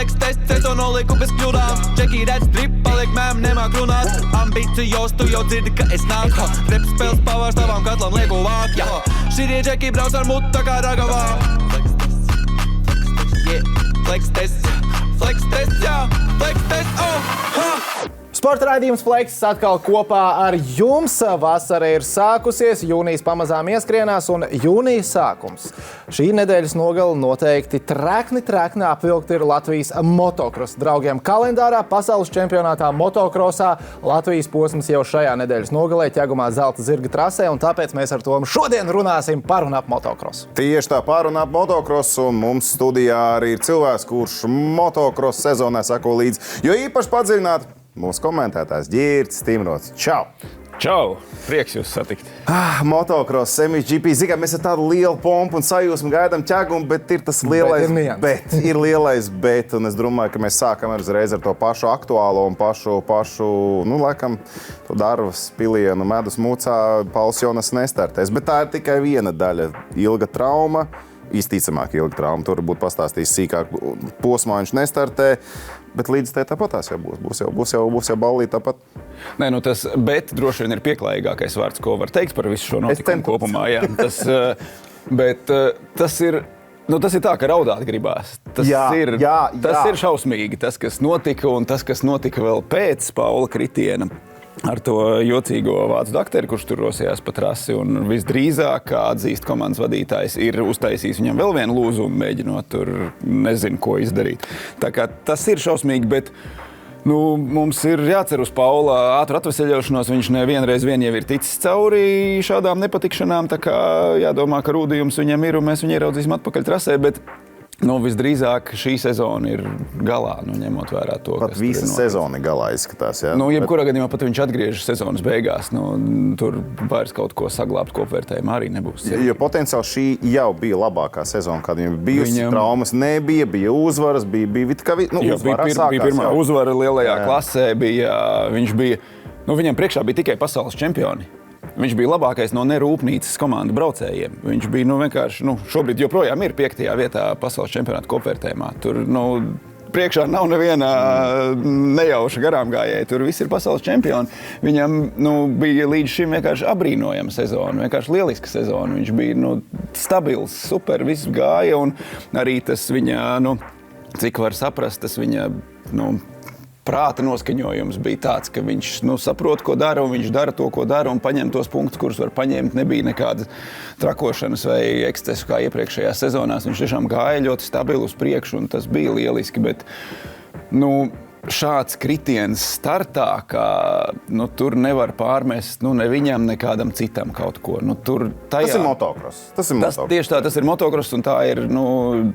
flex tests, es to noliku bez kļūdām. Džeki redz drip, paliek mēm, nemāk runāt. Ambīcijos, tu jau dzirdi, ka es nāku. Rep spēles pavārs tavām katlam lieku vāk, jā. Šitie džeki brauc ar mutu tā kā ragavām. Flex test, jā, flex test, ha! Sporta raidījums Flex atkal kopā ar jums. Vasara ir sākusies, jūnijas pamazām ieskrienās un jūnijas sākums. Šī nedēļas nogale noteikti trekni apvilkt ir Latvijas motokrosa draugiem kalendārā. Pasaules čempionātā motokrosā Latvijas posms jau šajā nedēļas nogalē ķegumā Zelta zirga trasē, un tāpēc mēs ar Tomu šodien runāsim par un ap motokrosu. Tieši tā, par un ap motokrosu, un mums studijā arī ir cilvēks, kurš motokrosa sezonā sako līdzi, jo īpaši padziļināt mūsu komentētājs Ģirts Timrots. Čau! Čau! Prieks jūs satikt. Motokross, MXGP. Zinām, mēs ar tādu lielu pompu un sajūsmu gaidām ķegumu, bet ir tas lielais bet. Ir lielais bet, un es domāju, ka mēs sākam uzreiz ar to pašu aktuālo un pašu, laikam, to Darvas pilienu medus mūcā Pauls Jonas nestartēs. Bet tā ir tikai viena daļa. Ilga trauma, īsticamāk ilga trauma. Tur varbūt pastāstīs sīkāk. Posmā viņš nestartē. Bet līdz tāpatās jau būs jau ballīt tāpat. Nē, tas bet droši vien ir pieklājīgākais vārds, ko var teikt par visu šo notikumu kopumā. Jā, tas ir tā, ka raudāt gribās. Tas ir šausmīgi, tas, kas notika, un tas, kas notika vēl pēc Paula kritiena. Ar to jocīgo vācu dakteri, kurš tur rosījās pa trasi, un visdrīzāk, kā atzīst komandas vadītājs, ir uztaisījis viņam vēl vienu lūzumu, mēģinot tur nezinu, ko izdarīt. Tā kā tas ir šausmīgi, bet mums ir jācer uz Paula ātru atveseļošanos. Viņš nevienreiz vien jau ir ticis cauri šādām nepatikšanām, tā kā jādomā, ka rūdījums viņam ir, un mēs viņu ieraudzīsim atpakaļ trasē, bet visdrīzāk šī sezona ir galā, ņemot vērā to, pat visa sezona galā izskatās, jā? Jebkurā gadījumā pat viņš atgriežas sezonas beigās. Tur vairs kaut ko saglābt kopvērtējumā arī nebūs. Jo potenciāli šī jau bija labākā sezona, kad viņam bijusi traumas nebija, bija uzvaras, bija pirmā uzvara lielajā klasē, viņam priekšā bija tikai pasaules čempioni. Viņš bija labākais no nerūpnīcas komandu braucējiem. Viņš bija vienkārši, šobrīd joprojām ir 5. vietā pasaules čempionāta kopvērtējumā. Tur priekšā nav neviena nejauša garām gājēja. Tur viss ir pasaules čempioni. Viņam bija līdz šim vienkārši abrīnojama sezona, vienkārši lieliska sezona. Viņš bija stabils, super, viss gāja, un arī tas viņa, cik var saprast, tas viņa, prāta noskaņojums bija tāds, ka viņš saprot, ko dara, un viņš dara to, ko dara, un paņem tos punktus, kurus var paņemt. Nebija nekādas trakošanas vai ekscesu kā iepriekšējās sezonās. Viņš tiešām gāja ļoti stabilu uz priekšu, un tas bija lieliski, bet šāds kritiens startā, ka tur nevar pārmest ne viņam, ne kādam citam kaut ko. Tas ir motokross. Tieši tā, tas ir motokross, un tā ir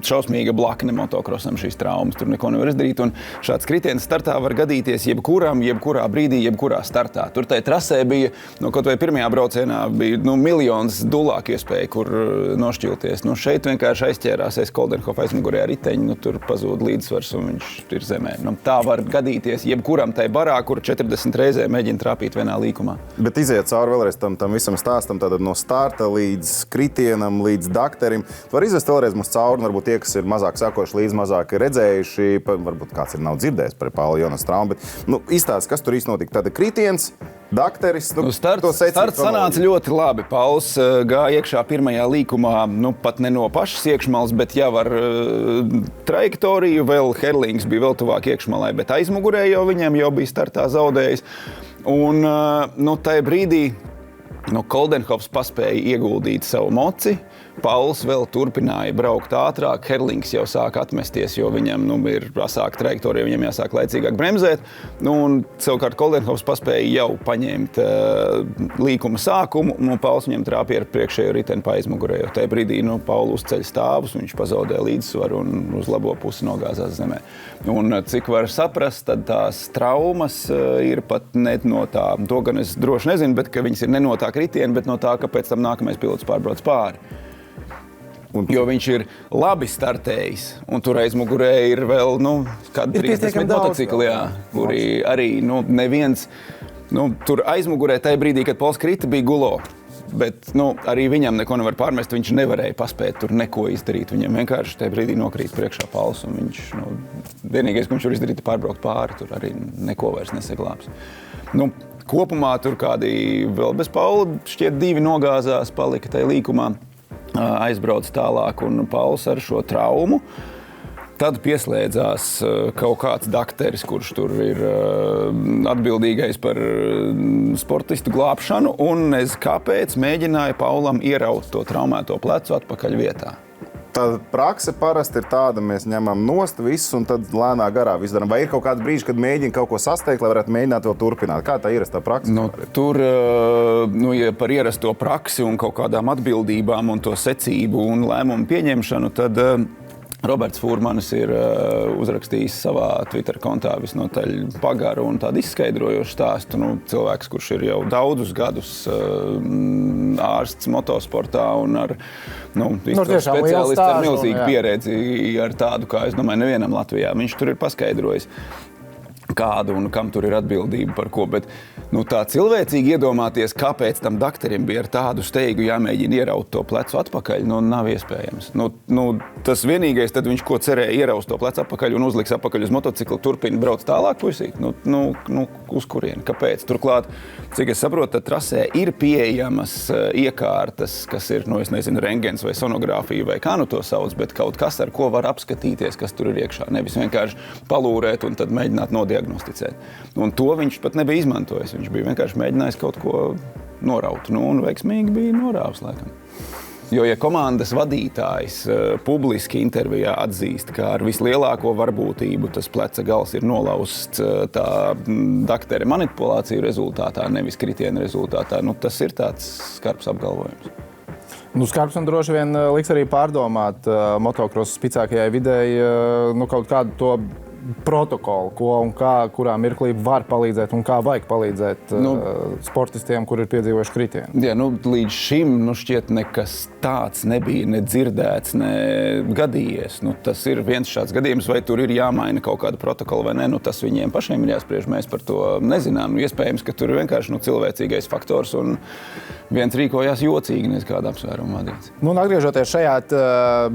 šausmīga blakne motokrosam šīs traumas. Tur neko nevar izdarīt, un šāds kritiens startā var gadīties jebkurā brīdī, jebkurā startā. Tur tai trasē bija, kaut vai pirmajā braucienā bija miljons dulāku iespēju, kur nošķilties. Šeit vienkārši aizķērās Koldenhofa aizmugurējā riteņi, tur pazūd līdzsvars, un viņš ir zemē. Tā var gadīties jebkuram tai barā, kur 40 reizē mēģina trāpīt vienā līkumā. Bet iziet cauri vēlreiz tam visam stāstam, tātad no starta līdz kritienam, līdz dakterim. Var izvest vēlreiz mums cauri, varbūt tie, kas ir mazāk sakoši līdz, mazāk redzējuši, varbūt kāds ir nav dzirdējis par Paula Jonas traumu, bet izstāst, kas tur īsti notika. Tātad kritiens, dakteris, starts sanāca ļoti labi. Pauls gāja iekšā pirmajā līkumā, pat ne no pašas iekšmalas, bet jau ar trajektoriju. Vēl Herlings bija vēl tuvāk iekšmalai, bet aizmugurē jau viņam jau bija startā zaudējis. Un tajā brīdī Koldenhofs paspēja ieguldīt savu moci. Pauls vēl turpināja braukt ātrāk, Herlings jau sāk atmesties, jo viņam ir asāka trajektorija, viņam jāsāk laicīgāk bremzēt. Un savukārt Koldenhofs paspēja jau paņemt līkuma sākumu, un Pauls viņam trāpīja ar priekšējo riteni pa aizmugurē. Jo tajā brīdī Paulu uzceļ stāvus, viņš pazaudēja līdzsvaru un uz labo pusi nogāzās zemē. Un cik var saprast, tad tās traumas ir pat ne no tā, to gan es droši nezinu, bet ka viņas ir ne no tā kritiena, bet no tā, ka pēc tam nākamais pilots pārbrauc pāri. Jo viņš ir labi startējis, un tur aizmugurē ir vēl, kādi 30 motocikli, kuri arī, neviens, tur aizmugurē tajā brīdī, kad Pauls krita, bija Gulo. Bet arī viņam neko nevar pārmest, viņš nevarēja paspēt tur neko izdarīt. Viņam vienkārši tajā brīdī nokrīt priekšā Pauls, un viņš, vienīgais, ko viņš var izdarīt, ir pārbraukt pāri, tur arī neko vairs nesaglābs. Kopumā tur kādi vēl bez Paula, šķiet 2 nogāzās, palika tajā līkumā, aizbrauc tālāk, un Pauls ar šo traumu. Tad pieslēdzās kaut kāds dakteris, kurš tur ir atbildīgais par sportistu glābšanu, un kāpēc mēģināja Paulam ieraut to traumēto plecu atpakaļ vietā. Tā prakse parasti ir tāda, mēs ņemam nost visus un tad lēnā garā visu darām. Vai ir kaut kāds brīdis, kad mēģina kaut ko sasteigt, lai varētu mēģināt vēl turpināt? Kā tā ierastā prakse? Tur, ja par ierasto praksi un kaut kādām atbildībām un to secību un lēmumu pieņemšanu, tad Roberts Fūrmanis ir uzrakstījis savā Twitter kontā visnotaļ pagaru un tādu izskaidrojošu stāstu. Cilvēks, kurš ir jau daudzus gadus ārsts motosportā un ar speciālistu ar milzīgu pieredzi, ar tādu, kā es domāju, nevienam Latvijā. Viņš tur ir paskaidrojis, kādu un kam tur ir atbildība par ko, bet tā cilvēcīgi iedomāties, kāpēc tam dakterim bija ar tādu steigu jāmēģina ieraut to plecu atpakaļ, nav iespējams. Tas vienīgais, tad viņš ko cerēja ieraust to plecu atpakaļ un uzliks atpakaļ uz motociklu, turpina brauc tālāk, puisīt. Uz kurieni? Kāpēc? Turklāt, cik es saprotu, tad trasē ir pieejamas iekārtas, kas ir, es nezinu, rengens vai sonogrāfija vai kā to sauc, bet kaut kas, ar ko var apskatīties, kas tur ir iekšā. Nevis vienkārši palūrēt un tad mēģināt nodiagnosticēt. Un to viņš pat nebija izmantojis. Viņš bija vienkārši mēģinājis kaut ko noraut. Un veiksmīgi bija norāvs, laikam. Jo, ja komandas vadītājs publiski intervijā atzīst, ka ar vislielāko varbūtību tas pleca gals ir nolausts tā daktera manipulāciju rezultātā, nevis kritiena rezultātā, tas ir tāds skarbs apgalvojums. Skarbs un droši vien liks arī pārdomāt motokrosa spicākajai videi kaut kādu to protokolu, ko un kā, kurā mirklī var palīdzēt un kā vajag palīdzēt sportistiem, kur ir piedzīvojuši kritienu. Jā, līdz šim šķiet nekas tāds nebija ne dzirdēts, ne gadījies. Tas ir viens šāds gadījums, vai tur ir jāmaina kaut kāda protokola vai ne, tas viņiem pašiem ir jāspriež, mēs par to nezinām. Iespējams, ka tur ir vienkārši cilvēcīgais faktors un viens rīkojās jocīgi, nes kāda apsvēruma vadīts. Atgriežoties šajā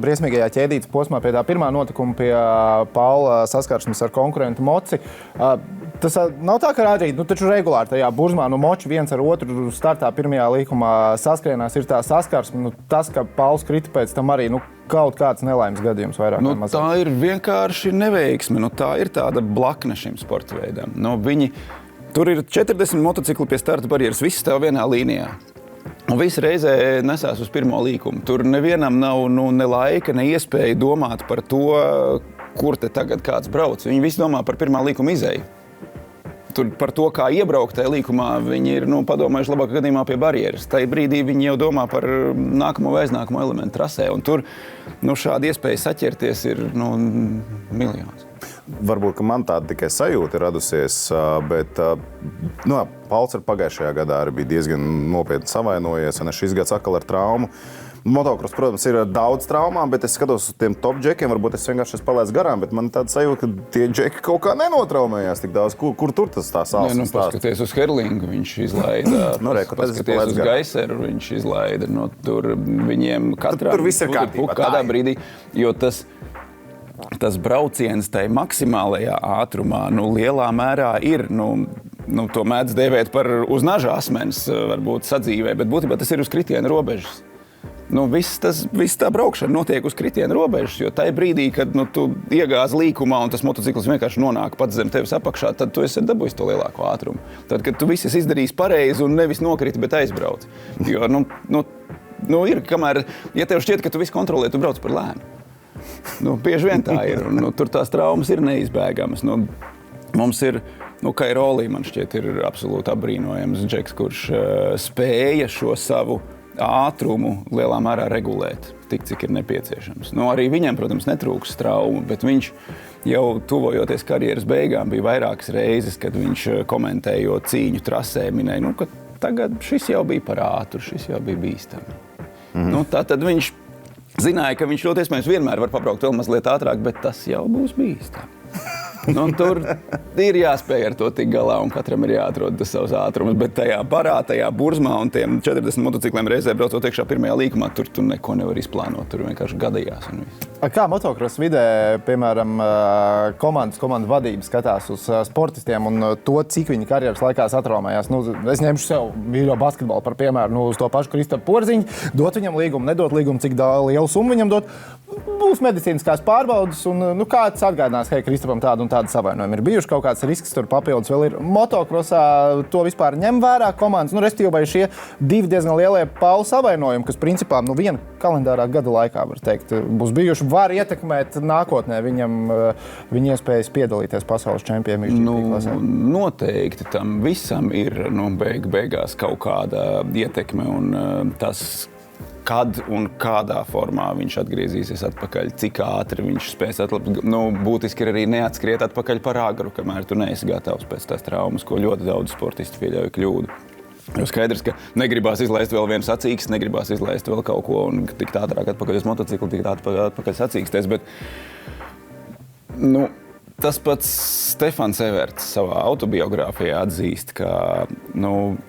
briesmīgajā ķēdītes posmā pie tā pirmā notikuma pie Paula saskarsmes ar konkurentu Moci, tas nav tā, ka rādīt, taču regulāri tajā burzmā Moči viens ar otru startā pirmajā līkumā saskrienās, ir tā saskarsme, tas, ka Pauls krita pēc tam arī, kaut kāds nelaimes gadījums vairāk vai mazāk. Tā ir vienkārši neveiksme, tā ir tāda blakne šim sporta veidam. Tur ir 40 motocikli pie starta barjeras, viss stāv vienā līnijā. Un visi reizē nesās uz pirmo līkumu. Tur nevienam nav ne laika, ne iespēja domāt par to, kur te tagad kāds brauc. Viņi visi domā par pirmā līkuma izeju. Tur par to, kā iebraukt tajā līkumā, viņi ir padomājuši labākā gadījumā pie barjeras. Tajā brīdī viņi jau domā par nākamo vai aiznākamo elementu trasē. Un tur šāda iespēja saķerties ir miljons. Varbūt, ka man tāda tikai sajūta ir radusies, bet Pauls ar pagājušajā gadā arī bija diezgan nopietni savainojies, un šis gads atkal ar traumu. Motokros, protams, ir daudz traumām, bet es skatos uz tiem top džekiem, varbūt es vienkārši esmu palaists garām, bet man tāda sajūta, ka tie džeki kaut kā nenotraumējās tik daudz. Kur tur tas tā sāls? Paskaties uz Herlingu, viņš izlaida. Paskaties uz Gaiseru, viņš izlaida. Tur viņiem katrā tur viss ir kārtībā. Kādā brīdī, jo tas brauciens tai maksimālajā ātrumā, lielā mērā ir, to mēdz dēvēt par uz naža asmens, varbūt sadzīvē, bet būtībā tas ir uz kritiena robežas. Viss tā braukšana notiek uz kritiena robežas, jo tajā brīdī, kad tu iegāzi līkumā un tas motocikls vienkārši nonāk pats zem tevis apakšā, tad tu esi dabūjis to lielāko ātrumu. Tad, kad tu viss esi izdarījis pareizi un nevis nokriti, bet aizbrauc. Jo, ir, kamēr, ja tev šķiet, ka tu visu kontrolē, tu brauc par lēnu. Bieži vien tā ir, un tur tās traumas ir neizbēgamas. Mums ir, Kairolī, man šķiet, ir absolūti apbrīnojams džeks, kurš spēja šo savu ātrumu lielā mērā regulēt, tik cik ir nepieciešams. Arī viņam, protams, netrūks traumu, bet viņš jau tuvojoties karjeras beigām bija vairākas reizes, kad viņš komentējot cīņu trasē minēja, ka tagad šis jau bija par ātru, šis jau bija bīstami. Tātad viņš zināja, ka viņš ļoti iespējams vienmēr var pabraukt vēl mazliet ātrāk, bet tas jau būs bīstami. Nu, tur ir jāspēj ar to tik galā, un katram ir jāatrod tas savs ātrums. Bet tajā barā, tajā burzmā un tiem 40 motocikliem reizē braucot iekšā pirmajā līkumā, tur tu neko nevar izplānot. Tur vienkārši gadījās. Kā motocross vidē, piemēram, komandu vadība skatās uz sportistiem un to, cik viņi karjeras laikā satraumējās? Nu, es ņemšu sev vīro basketbolu par piemēru, uz to pašu Kristapu Porziņu, dot viņam līgumu, nedot līgumu, cik lielu summu viņam dot. Būs medicīniskās pārbaudas, un kāds atgādinās, ka Kristapam tāda un tāda savainojuma ir bijuši, kaut kāds risks tur papildus vēl ir. Motocrossā to vispār ņem vērā komandas, respektīvi vai šie 2 diezgan lielie Paula savainojumi, kas principā viena kalendārā gada laikā, var teikt, būs bijuši, var ietekmēt nākotnē viņa iespējas piedalīties pasaules čempionu klasē? Noteikti tam visam ir beigās kaut kāda ietekme, un tas, kad un kādā formā viņš atgriezīsies atpakaļ, cik ātri viņš spēs atlapt. Būtiski ir arī neatskriet atpakaļ par agru, kamēr tu neesi gatavs pēc tās traumas, ko ļoti daudz sportisti pieļauj kļūdu. Jo skaidrs, ka negribās izlaist vēl vienu sacīksti, negribās izlaist vēl kaut ko un tik ātrāk atpakaļ uz motociklu, tik atpakaļ sacīksties, bet tas pats Stefans Everts savā autobiogrāfijā atzīst, ka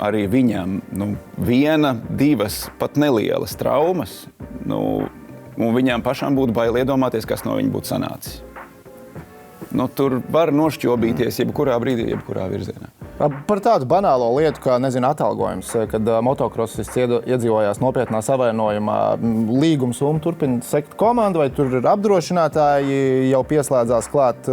arī viņam 1, 2 pat nelielas traumas, un viņām pašām būtu bail iedomāties, kas no viņa būtu sanācis. Tur var nošķobīties jebkurā brīdī, jebkurā virzienā. Par tādu banālo lietu, kā, atalgojums, kad motocrossists iedzīvojās nopietnā savainojumā, līguma summa turpina sekt komandu, vai tur ir apdrošinātāji jau pieslēdzās klāt?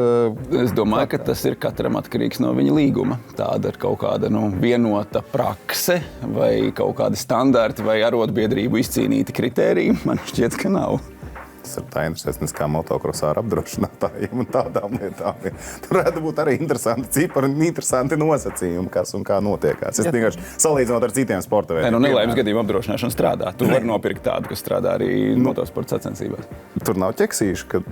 Es domāju, ka tas ir katram atkarīgs no viņa līguma. Tāda ir kaut kāda vienota prakse vai kaut kādi standarti vai arotbiedrību izcīnīti kritēriji. Man šķiet, ka nav. Tas ir tā interesants, kā motocrossā ar apdrošinātājiem un tādām lietām. Tur varētu būt arī interesanti cipari un interesanti nosacījumi, kas un kā notiekās. Es vienkārši salīdzinot ar citiem sporta veidiem. Nelaimes gadījumā apdrošināšana strādā. Tu vari nopirkt tādu, kas strādā arī motosporta sacensībās. Tur nav ķeksīši, ka...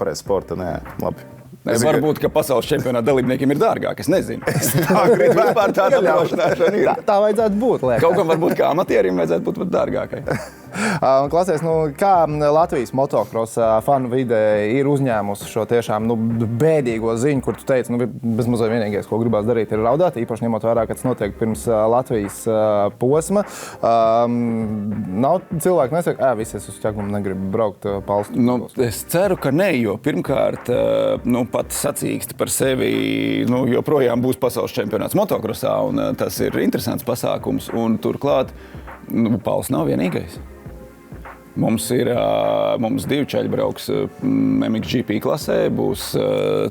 pareizi sporta, labi. Varbūt, ka pasaules čempionāta dalībniekiem ir dārgāk, es nezinu. Tā gribu vispār tāda apdrošināšana ir. Tā vajadzētu būt, liekas. Kaut kam varbūt kā amatierim vajadzētu būt pat dārgākai. Klasies, kā Latvijas motocross fanu vide ir uzņēmusi šo tiešām bēdīgo ziņu, kur tu teici, bezmazliet vienīgais, ko gribās darīt, ir raudāt, īpaši ņemot vērā, ka tas notiek pirms Latvijas posma. Nav cilvēki nesaka, visi es uz ķegumu negribu braukt palstu. Es ceru, ka ne, jo pirmkārt, pat sacīksti par sevi, joprojām būs pasaules čempionāts motocrossā, un tas ir interesants pasākums, un turklāt, Pauls nav vienīgais. Mums 2 čaļi brauks MXGP klasē, būs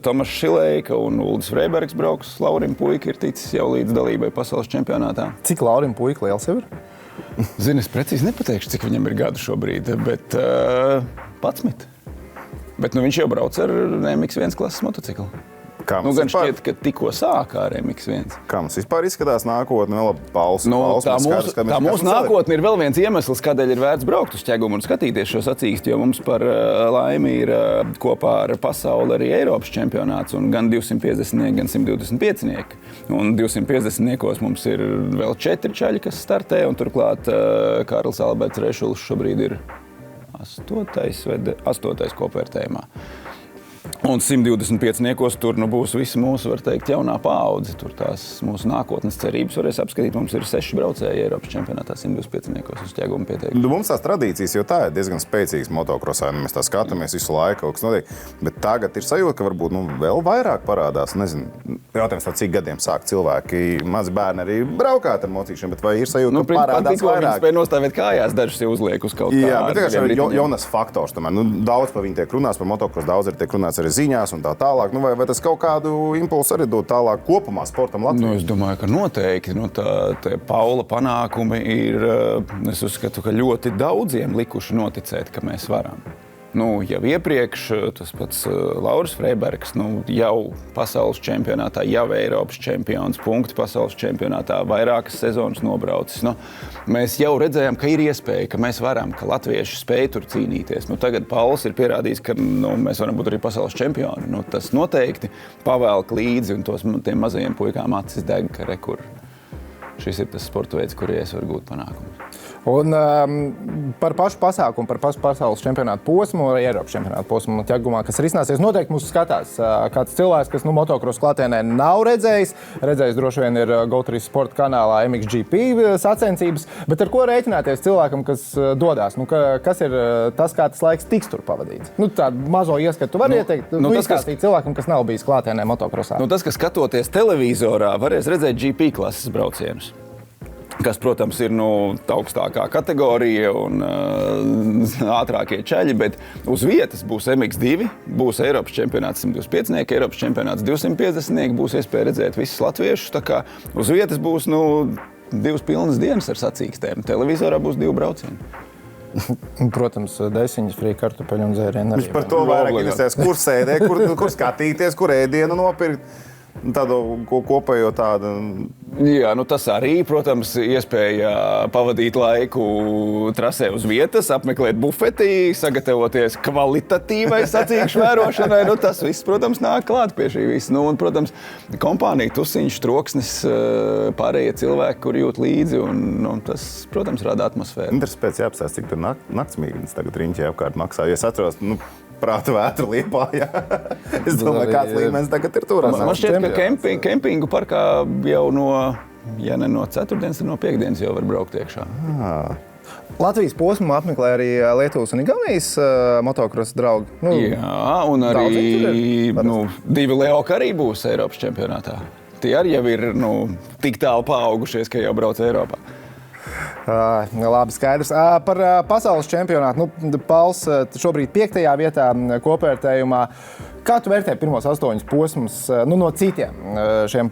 Tomašs Šileika un Uldis Freibergs brauks. Laurim Puika ir ticis jau līdz dalībai pasaules čempionātā. Cik Laurim Puika liels jau ir? Zini, es precīzi nepateikšu, cik viņam ir gadu šobrīd, bet 11. Bet viņš jau brauc ar MX1 klases motociklu. Gan šķiet, ka tikko sākā ar MX1. Kā mums vispār izskatās nākotne? Tā mūsu nākotne ir vēl viens iemesls, kādēļ ir vērts braukt uz ķegumu un skatīties šo sacīksti, jo mums par laimi ir kopā ar pasauli arī Eiropas čempionāts un gan 250, gan 125. Un 250 mums ir vēl 4 čaļi, kas startē, un turklāt Kārlis Alberts Rešuls šobrīd ir 8. kopvērtējumā. Un 125 tur būs visi mūsu, var teikt, jaunā paudze. Tur tās mūsu nākotnes cerības varēs apskatīt. Mums ir 6 braucēji Eiropas čempionātā 125 uz ķegumu pieteikti. Mums tās tradīcijas, jo tā ir diezgan spēcīgas motocrossā. Mēs tā skatāmies visu laiku, kaut kas notiek. Bet tagad ir sajūta, ka varbūt vēl vairāk parādās. Nezinu, jautājums tā, cik gadiem sāk cilvēki, mazi bērni arī braukāt ar motocikļiem, bet vai ir sajūta, ka parādās vairāk? Viņi spēj nostāvēt kājās, dažus jau uzliek uz kaut kā. Jā, bet vienkārši jaunas faktors. Daudz par viņu tiek runāts, par motocross, daudz arī tiek runāts arī ziņās un tā tālāk. Vai tas kaut kādu impulsu arī dod tālāk kopumā sportam Latvijā? Es domāju, ka noteikti. Tā Paula panākumi ir, es uzskatu, ka ļoti daudziem likuši noticēt, ka mēs varam. Jau iepriekš tas pats Lauris Freibergs, jau pasaules čempionātā, jau Eiropas čempions, punkti pasaules čempionātā, vairākas sezonas nobraucis. Mēs jau redzējām, ka ir iespēja, ka mēs varam, ka latvieši spēj tur cīnīties. Tagad Pauls ir pierādījis, ka mēs varam būt arī pasaules čempioni. Tas noteikti pavēlk līdzi un tiem mazajiem puikām acis deg, ka šis ir tas sporta veids, kur es varu gūt panākumus. Un par pašu pasākumu, par pašu pasaules čempionātu posmu, arī Eiropas čempionātu posmu ķegumā, kas risināsies, noteikti mūs skatās kāds cilvēks, kas motocross klātienē nav redzējis. Redzējis droši vien ir GO3 sporta kanālā MXGP sacensības, bet ar ko rēķināties cilvēkam, kas dodās? Kas ir tas, kā tas laiks tiks tur pavadīts? Tādu mazo ieskatu var ieteikt, izstāstīt cilvēkam, kas nav bijis klātienē motocrossā. Tas, kas skatoties televizorā, varēs redzēt GP klases braucienus. Kas, protams, ir augstākā kategorija un ātrākie čaļi, bet uz vietas būs MX2, būs Eiropas čempionāts 125, Eiropas čempionāts 250, būs iespēja redzēt visus latviešus. Tā kā uz vietas būs 2 pilnas dienas ar sacīkstēm. Televizorā būs 2 braucieni. Protams, desiņas, frī kartupeļu un dzērienu. Viņš par to vairāk investēs, kur sēdē, kur skatīties, kur ēdienu nopirkt. Tādu kopējo tādu. Jā, tas arī, protams, iespēja pavadīt laiku trasē uz vietas, apmeklēt bufeti, sagatavoties kvalitatīvai sacīkšu vērošanai. Tas viss, protams, nāk klāt pie šī visa. Un, protams, kompānija, tusiņš, troksnis, pārējie cilvēki, kur jūt līdzi, un tas, protams, rada atmosfēru. Interesanti pēc jāapstāst, cik tur naktsmīgnes tagad riņķi apkārt maksā. Ja es atceros, prāta vētra Liepājā. Es domāju, kāds līmenis tagad ir tur. Man šķiet, ka kempingu parkā jau ja ne no ceturtdienas, tad no piekdienas jau var braukt iekšā. Latvijas posmu apmeklē arī Lietuvas un Igaunijas motocross draugi. Jā, un arī 2 Leoka arī būs Eiropas čempionātā. Tie arī jau ir tik tālu paaugušies, ka jau brauc Eiropā. Labi, skaidrs. Par pasaules čempionātu. Pauls šobrīd 5. vietā kopvērtējumā. Kā tu vērtē pirmos 8 posmus no citiem šiem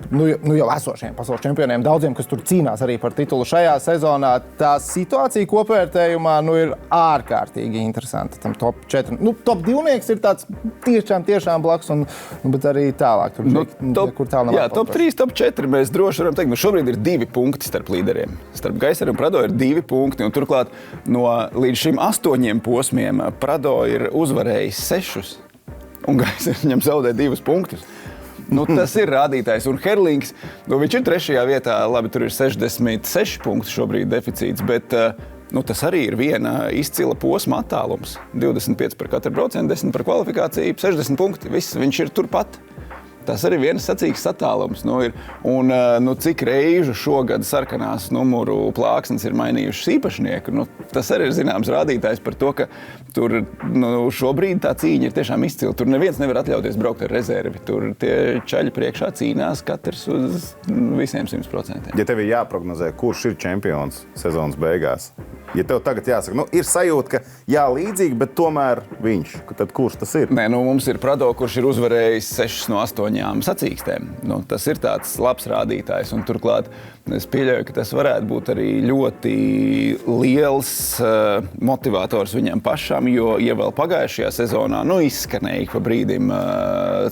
jau esošiem pasaules čempioniem, daudziem, kas tur cīnās arī par titulu šajā sezonā? Tā situācija kopvērtējumā ir ārkārtīgi interesanta. Tam top 4. Top 2 ir tāds tiešām blakus, bet arī tālāk. Kur tālāk jā, top 3, top 4 mēs droši varam teikt. Šobrīd ir 2 punkti starp līderiem. Starp Gaiseru un Prado ir 2 punkti. Un turklāt līdz šim 8 posmiem Prado ir uzvarējis 6. Un Gaisers viņam zaudē 2 punktus. Tas ir rādītājs. Un Herlings, viņš ir 3. vietā, labi, tur ir 66 punktu šobrīd deficīts, bet tas arī ir viena izcila posma attālums. 25 par katru braucienu, 10 par kvalifikāciju, 60 punkti. Viss, viņš ir turpat. Tas arī viens sacīks attālums. Cik reižu šogad sarkanās numuru plāksnes ir mainījušas īpašnieku, tas arī ir zināms rādītājs par to, ka tur šobrīd tā cīņa ir tiešām izcila. Tur neviens nevar atļauties braukt ar rezervi. Tur tie čaļi priekšā cīnās katrs uz visiem 100%. Ja tev ir jāprognozē, kurš ir čempions sezonas beigās, ja tev tagad jāsaka, ir sajūta, ka līdzīgi, bet tomēr viņš, tad kurš tas ir? Nē, mums ir Prado, kurš ir uzvarējis 6 no 8 sacīkstēm. Tas ir tāds labs rādītājs, un turklāt es pieļauju, ka tas varētu būt arī ļoti liels motivators viņam pašam, jo ja vēl pagājušajā sezonā izskanēja pa brīdim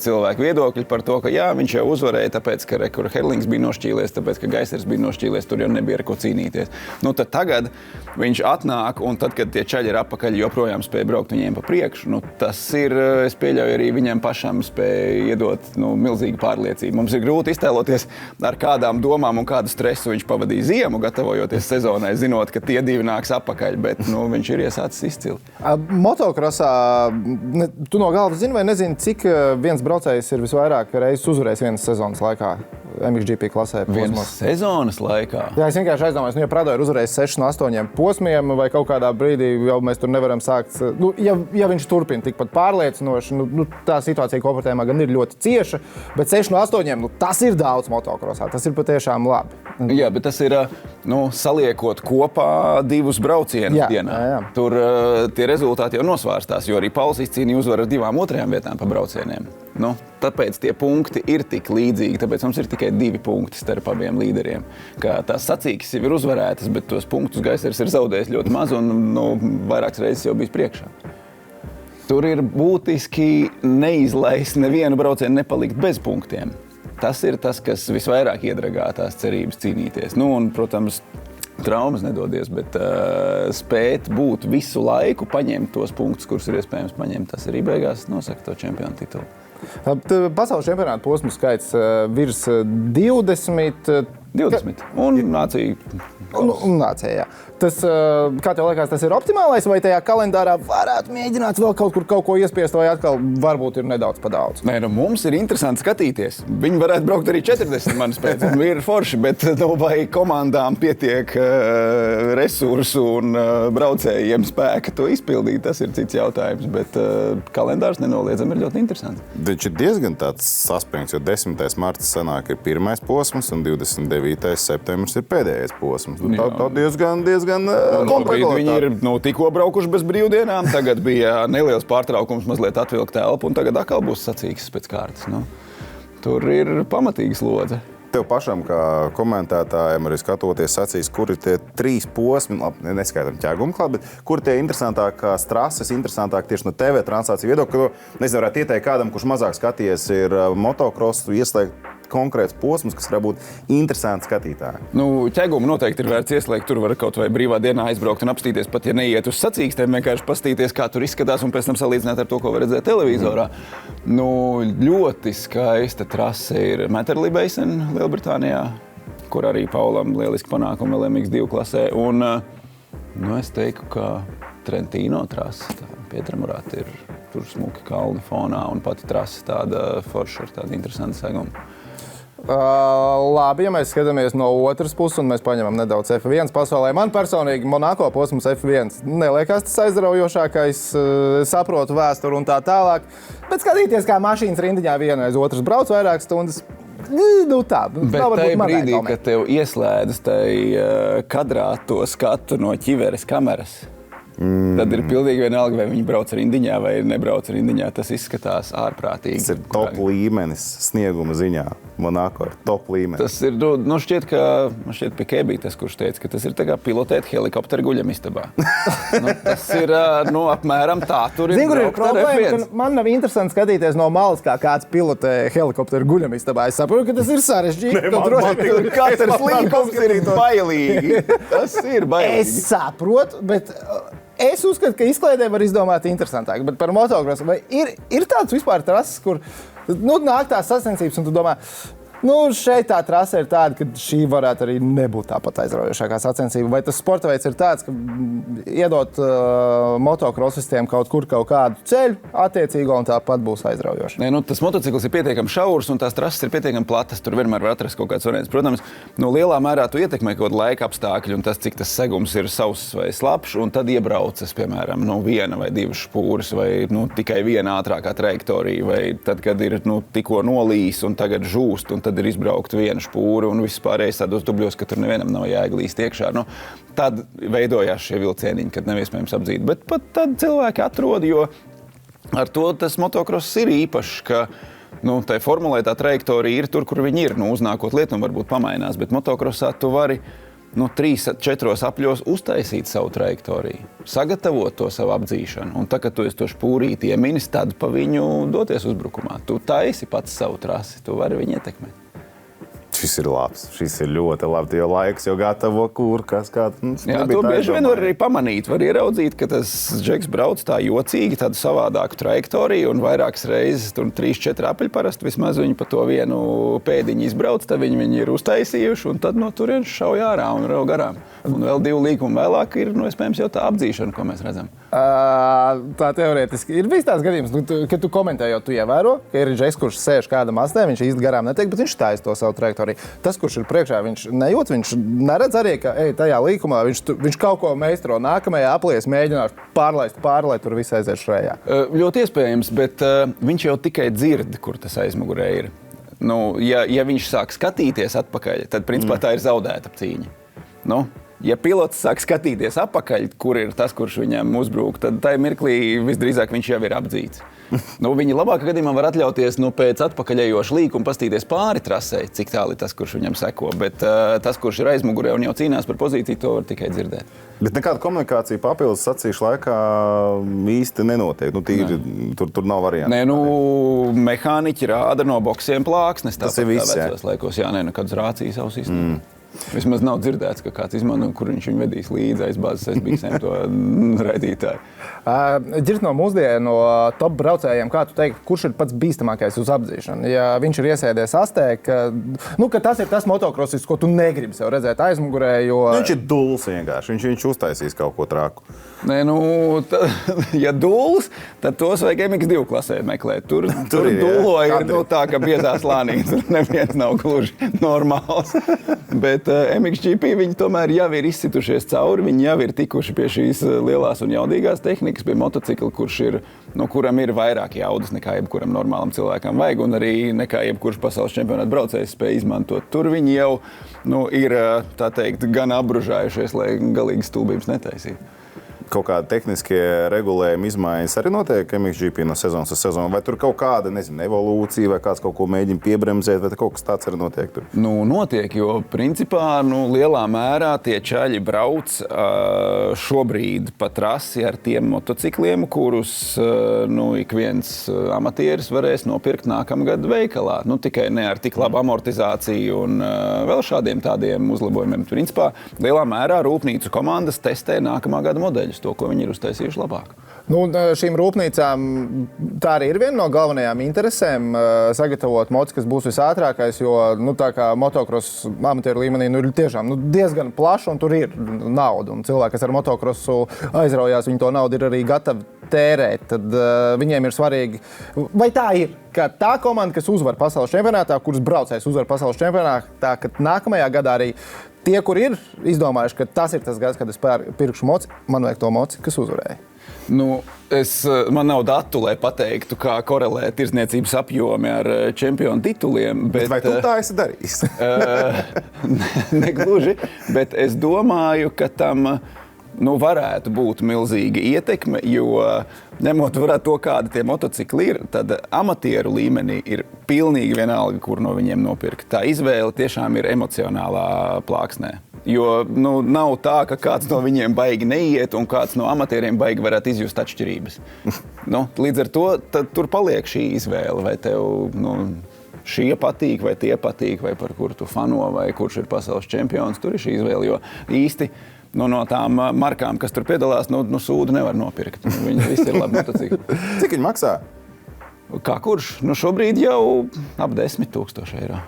cilvēku viedokļi par to, ka jā, viņš jau uzvarēja, tāpēc, ka Herlings bija nošķīlies, tāpēc, ka Gaisers bija nošķīlies, tur jau nebija ar ko cīnīties. Tad tagad viņš atnāk, un tad, kad tie čaļi ir apakaļ, joprojām spēja braukt viņiem pa priekšu. Tas ir, es pieļauju, arī viņam pašam spēja iedot milzīgu pārliecību. Mums ir grūti iztēloties, ar kādām domām un kādu stresu viņš pavadīja ziemu, gatavojoties sezonai, zinot, ka tie 2 nāks apakaļ, bet viņš ir iesācis izcili. Motocrossā, tu no galvas zini vai nezini, cik viens braucējs ir visvairāk reizes uzvarējis vienas sezonas laikā MXGP klasē? Vienas sezonas laikā? Jā, es vienkārši aizdomājos, ja Prado ir uzvarējis 6 no 8 posmiem, vai kaut kādā brīdī jau mēs tur nevaram sākt. Ja viņš turpina tikpat pārliecinoši, tā situācija kopvērtējumā gan ir ļoti cieša, bet 6 no 8, tas ir daudz motocrossā, tas ir patiešām labi. Jā, bet tas ir, saliekot kopā 2 braucienus dienā. Jā. Tur tie rezultāti jau nosvārstās, jo arī Pauls izcīnīja uzvaru ar 2 otrajām vietām pa braucieniem. Tāpēc tie punkti ir tik līdzīgi, tāpēc mums ir tikai 2 punkti starp abiem līderiem. Ka tās sacīkes jau ir uzvarētas, bet tos punktus Gaisers ir zaudējis ļoti maz un vairākas reizes jau bijis priekšā. Tur ir būtiski neizlaist nevienu braucienu, nepalikt bez punktiem. Tas ir tas, kas visvairāk iedragā tās cerības cīnīties. Un, protams, traumas nedodies, bet spēt būt visu laiku, paņemt tos punktus, kurus ir iespējams paņemt, tas arī beigās nosaka to čempionu titulu. Pasaules čempionāta posmu skaits virs 20. 20. Un nācija. Nācija, jā. Tas, kā tev liekas, tas ir optimālais, vai tajā kalendārā varētu mēģināt vēl kaut ko iespiest, vai atkal varbūt ir nedaudz pa daudz? Nē, mums ir interesanti skatīties. Viņi varētu braukt arī 40 manas pēc, un ir forši, bet vai komandām pietiek resursu un braucējiem spēka to izpildīt, tas ir cits jautājums, bet kalendārs nenoliedzami ir ļoti interesants. Viņš ir diezgan tāds saspringts, jo 10. marts sanāk ir pirmais posms un 29. septembris ir pēdējais posms. Tā diezgan Viņi ir tikko braukuši bez brīvdienām, tagad bija neliels pārtraukums, mazliet atvilkt telpu, un tagad atkal būs sacīkstes pēc kārtas. Tur ir pamatīga slodze. Tev pašam, kā komentētājiem, arī skatoties sacīs, kur ir tie 3 posmi, neskaitam ķēgumu klāt, bet kur tie interesantākās trases, interesantāk tieši no TV translāciju viedokļa, nezinu, varētu ieteikt kādam, kurš mazāk skaties, ir motokrosu ieslēgt konkrēts posms, kas var būt interesants skatītājiem. Ķēgumu noteikti ir vērts ieslēgt. Tur var kaut vai brīvā dienā aizbraukt un apstīties, pat ja neiet uz sacīkstēm, vienkārši pastīties, kā tur izskatās un pēc tam salīdzināt ar to, ko var redzēt televizorā. Ļoti skaista trase ir Matterley Basin, Lielbritānijā, kur arī Paulam lieliski panākumi LMX2 klasē. Un es teiktu, ka Trentino trase, Pietramurāt ir tur smuki kalni fonā un pati trase tāda forša ar tādu interesantu segumu. Labi, ja mēs skatāmies no otras puses un mēs paņemam nedaudz F1 pasaulē. Man personīgi Monako posms F1 neliekas tas aizraujošākais, saprotu vēsturi un tā tālāk. Bet skatīties, kā mašīnas rindiņā viena aiz otras brauc vairāk stundas, tā. Bet tajā brīdī, kad tev ieslēdzas kadrā to skatu no ķiveres kameras, tad ir pilnīgi vienalga, vai viņi brauc rindiņā vai nebrauc rindiņā. Tas izskatās ārprātīgi. Tas ir top līmenis snieguma ziņā. Monako ir top līmenis. Tas ir, šķiet Pikē bija tas, kurš teica, ka tas ir tā kā pilotēt helikopteru guļamistabā. Tas ir, apmēram tā. Tur ir braukt ar F1. Man nav interesanti skatīties no malas, kā kāds pilotē helikopteru guļamistabā. Es saprotu, ka tas ir sarežģīti. Katrs līkums ir bailīgi. Tas ir bailīgi. Es saprotu, bet es uzskatu, ka izklaidē var izdomāt interesantāk. Bet par motokrosu, vai ir tāds vispār trases, kur nāk tās sacensības un tu domā, šeit tā trase ir tāda, ka šī varētu arī nebūt tāpat aizraujošākā sacensība. Vai tas sporta veids ir tāds, ka iedot motokrosistiem kaut kādu ceļu attiecīgo un tāpat būs aizraujoši? Nē, tas motocikls ir pietiekami šaurs un tās trases ir pietiekami platas. Tur vienmēr var atrast kaut kāds variants. Protams, lielā mērā tu ietekmē kaut kādu laika apstākļu un tas, cik tas segums ir sauss vai slapjš, un tad iebraucas, piemēram, viena vai divas špūras vai tikai viena ātrākā trajektorija, vai tad, kad ir tikko nolīs un tagad žūst, un tad ir izbraukt viena špūra un viss pārējais tādos dubļos, ka tur nevienam nav jāiet līst iekšā. Tad veidojās šie vilcieniņi, kad nav iespējams apdzīt. Bet pat tad cilvēki atrod, jo ar to tas motokross ir īpašs, ka tai formulē tā trajektorija ir tur, kur viņi ir. Uznākot lietu un varbūt pamainās, bet motokrosā tu vari 3-4 apļos uztaisīt savu trajektoriju, sagatavot to savu apdzīšanu. Un tā, kad tu esi to špūrīti ieminis, tad pa viņu doties uzbrukumā. Tu taisi pats savu trasi, tu vari viņu ietekmēt. Šis ir labs, šis ir ļoti labi, jo laiks jau gatavo kurkas. Jā, to bieži vien var arī pamanīt, var ieraudzīt, ka tas džeks brauc tā jocīgi, tādu savādāku trajektoriju un vairākas reizes, tur 3-4 apaļi parasti vismaz viņi pa to vienu pēdiņu izbrauc, tad viņi ir uztaisījuši un tad no turienes šauj ārā un rauj garām. Un vēl 2 līkumi vēlāk ir, iespējams, jau tā apdzīšana, ko mēs redzam. Tā teorētiski ir bijis tāds gadījums, kad tu komentējot, tu ievēro, ka ir džeks, kurš sēž kādam astē, viņš īsti garām netiek, bet viņš taisa to savu trajektoriju. Tas, kurš ir priekšā, viņš nejūt, viņš neredz arī, ka tajā līkumā viņš kaut ko meistro nākamajā aplies, mēģinās pārlaist, tur viss aiziet šrējā. Ļoti iespējams, bet viņš jau tikai dzird, kur tas aizmugurē ir. Ja viņš sāk skatīties atpakaļ, tad principā tā ir zaudēta cīņa. Ja pilots sāk skatīties apakaļ, kur ir tas, kurš viņam uzbrūk, tad tajā mirklī visdrīzāk viņš jau ir apdzīts. Viņi labākā gadījumā var atļauties pēc atpakaļējoša līkuma pastīties pāri trasei, cik tālu ir tas, kurš viņam seko. Bet tas, kurš ir aizmugurē un jau cīnās par pozīciju, to var tikai dzirdēt. Bet nekāda komunikācija papildus sacīšu laikā īsti nenotiek. Tur nav variantu. Nē, mehāniķi rāda no boksiem plāksnes. Tas ir viss, vecos laikos. Jā, nekādas rācijas ausīs. Vismaz nav dzirdēts, ka kāds izmanto, kur viņš viņu vedīs līdzi aiz bāzes aizbiksēm to raidītāju. Ģirt no mūsdienu top braucējiem, kā tu teiktu, kurš ir pats bīstamākais uz apdzīšanu? Ja viņš ir iesēdies astē, ka tas ir tas motokrosis, ko tu negribi sev redzēt aizmugurē, jo... Viņš ir dulls vienkārši, viņš uztaisīs kaut ko trāku. Nē, ja dulls, tad tos vajag MX2 klasē meklēt. Tur dulloja ir tā, ka biezā slānī, tur neviens nav gluži normāls. Bet MXGP viņi tomēr jau ir izsitušies cauri, viņi jau ir tikuši pie šīs lielās un jaudīgās tehnikas, pie motocikla, kuram ir vairāk jaudas nekā jebkuram normālam cilvēkam vajag, un arī nekā jebkurš pasaules čempionāta braucējs spēj izmantot. Tur viņi jau ir, tā teikt, gan apbružājušies, lai galīgi stulbības netaisītu. Kaut kādi tehniskie regulējumi izmaiņas arī notiek MXGP no sezonas uz sezonu? Vai tur kaut kāda, evolūcija, vai kāds kaut ko mēģina piebremzēt, vai kaut kas tāds arī notiek tur? Notiek, jo principā lielā mērā tie čaļi brauc šobrīd pa trasi ar tiem motocikliem, kurus ik viens amatieris varēs nopirkt nākamgad veikalā. Tikai ne ar tik labu amortizāciju un vēl šādiem tādiem uzlabojumiem. Principā lielā mērā rūpnīcu komandas testē nākamā gada modeļus. To, ko viņi ir uztaisījuši labāk. Šīm rūpnīcām tā arī ir viena no galvenajām interesēm sagatavot moci, kas būs visātrākais, jo tā kā motokross amatieru līmenī ir tiešām diezgan plašs un tur ir nauda. Un cilvēki, kas ar motokrosu aizraujās, viņi to naudu ir arī gatavi tērēt. Tad viņiem ir svarīgi, vai tā ir, ka tā komanda, kas uzvar pasaules čempionātā, kuras braucējs uzvar pasaules čempionātā, ka nākamajā gadā arī tie, kur ir izdomājuši, ka tas ir tas gads, kad es pirkšu moci, man vajag to moci, kas uzvarēja. Man nav datu, lai pateiktu, kā korelē tirdzniecības apjomi ar čempionu tituliem. Bet vai tu tā esi darījis? Negluži, bet es domāju, ka tam varētu būt milzīga ietekme, jo ņemot vērā to, kādi tie motocikli ir, tad amatieru līmenī ir pilnīgi vienalga, kur no viņiem nopirkt. Tā izvēle tiešām ir emocionālā plāksnē. Jo nav tā, ka kāds no viņiem baigi neiet un kāds no amatieriem baigi varētu izjust atšķirības. Līdz ar to tur paliek šī izvēle, vai tev šie patīk, vai tie patīk, vai par kuru tu fano, vai kurš ir pasaules čempions. Tur ir šī izvēle, jo īsti no tām markām, kas tur piedalās, sūdu nevar nopirkt. Viņi visi ir labi motocikli. Cik viņi maksā? Kā kurš? Šobrīd jau ap 10 000 eiro.